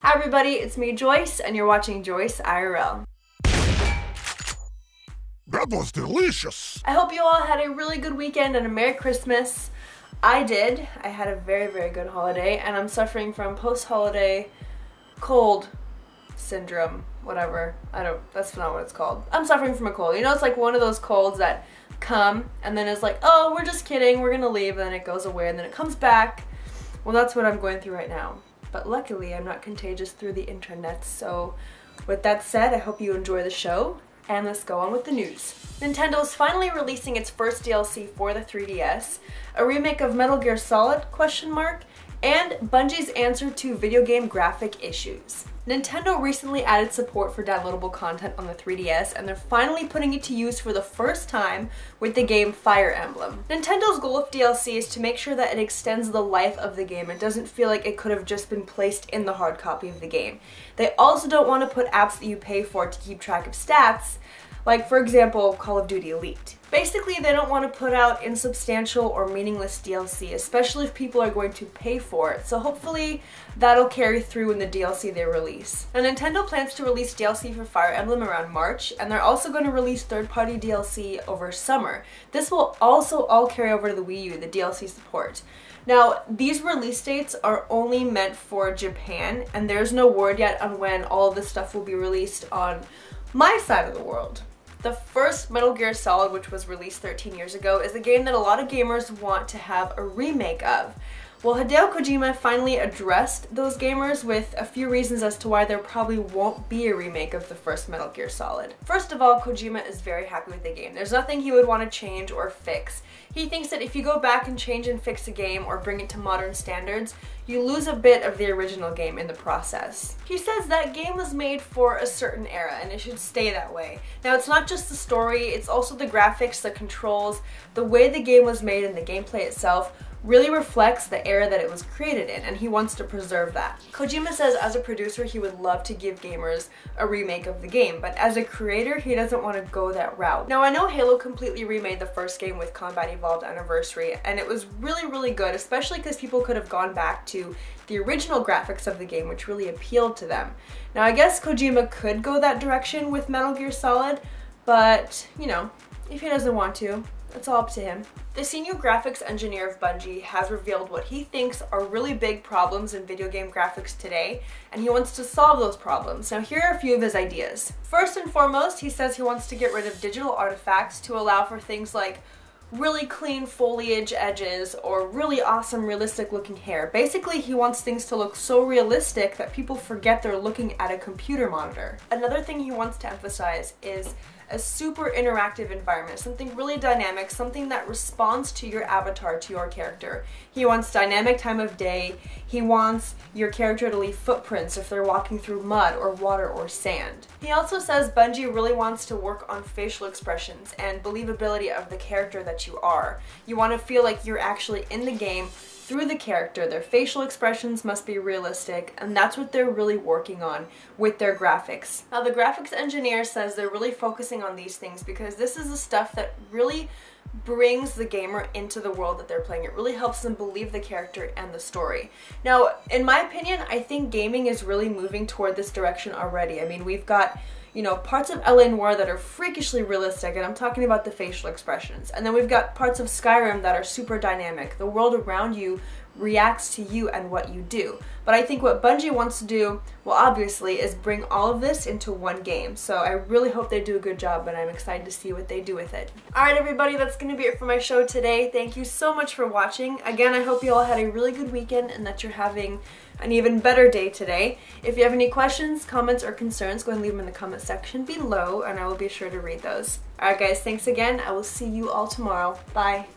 Hi everybody, it's me Joyce, and you're watching JoyceIRL. That was delicious! I hope you all had a really good weekend and a Merry Christmas. I did. I had a very, very good holiday, and I'm suffering from post-holiday cold syndrome, whatever. That's not what it's called. I'm suffering from a cold. You know, it's like one of those colds that come and then it's like, oh, we're just kidding, we're gonna leave, and then it goes away and then it comes back. Well, that's what I'm going through right now. But luckily, I'm not contagious through the internet, so with that said, I hope you enjoy the show, and let's go on with the news. Nintendo is finally releasing its first DLC for the 3DS, a remake of Metal Gear Solid, ? And Bungie's answer to video game graphic issues. Nintendo recently added support for downloadable content on the 3DS, and they're finally putting it to use for the first time with the game Fire Emblem. Nintendo's goal of DLC is to make sure that it extends the life of the game and doesn't feel like it could have just been placed in the hard copy of the game. They also don't want to put apps that you pay for to keep track of stats, like for example, Call of Duty Elite. Basically, they don't want to put out insubstantial or meaningless DLC, especially if people are going to pay for it, so hopefully that'll carry through in the DLC they release. Now, Nintendo plans to release DLC for Fire Emblem around March, and they're also going to release third-party DLC over summer. This will also all carry over to the Wii U, the DLC support. Now, these release dates are only meant for Japan, and there's no word yet on when all of this stuff will be released on my side of the world. The first Metal Gear Solid, which was released 13 years ago, is a game that a lot of gamers want to have a remake of. Well, Hideo Kojima finally addressed those gamers with a few reasons as to why there probably won't be a remake of the first Metal Gear Solid. First of all, Kojima is very happy with the game. There's nothing he would want to change or fix. He thinks that if you go back and change and fix a game or bring it to modern standards, you lose a bit of the original game in the process. He says that game was made for a certain era and it should stay that way. Now, it's not just the story, it's also the graphics, the controls, the way the game was made, and the gameplay itself really reflects the era that it was created in, and he wants to preserve that. Kojima says as a producer he would love to give gamers a remake of the game, but as a creator he doesn't want to go that route. Now, I know Halo completely remade the first game with Combat Evolved Anniversary, and it was really, really good, especially because people could have gone back to the original graphics of the game, which really appealed to them. Now, I guess Kojima could go that direction with Metal Gear Solid, but, you know, if he doesn't want to, it's all up to him. The senior graphics engineer of Bungie has revealed what he thinks are really big problems in video game graphics today, and he wants to solve those problems. Now, here are a few of his ideas. First and foremost, he says he wants to get rid of digital artifacts to allow for things like really clean foliage edges or really awesome realistic looking hair. Basically, he wants things to look so realistic that people forget they're looking at a computer monitor. Another thing he wants to emphasize is a super interactive environment, something really dynamic, something that responds to your avatar, to your character. He wants dynamic time of day. He wants your character to leave footprints if they're walking through mud or water or sand. He also says Bungie really wants to work on facial expressions and believability of the character that you are. You want to feel like you're actually in the game through the character. Their facial expressions must be realistic, and that's what they're really working on with their graphics. Now, the graphics engineer says they're really focusing on these things because this is the stuff that really brings the gamer into the world that they're playing. It really helps them believe the character and the story. Now, in my opinion, I think gaming is really moving toward this direction already. I mean, we've got, you know, parts of LA Noire that are freakishly realistic, and I'm talking about the facial expressions. And then we've got parts of Skyrim that are super dynamic. The world around you reacts to you and what you do. But I think what Bungie wants to do, well, obviously, is bring all of this into one game. So I really hope they do a good job, and I'm excited to see what they do with it. Alright everybody, that's going to be it for my show today. Thank you so much for watching. Again, I hope you all had a really good weekend and that you're having an even better day today. If you have any questions, comments, or concerns, go and leave them in the comment section below, and I will be sure to read those. Alright guys, thanks again. I will see you all tomorrow. Bye.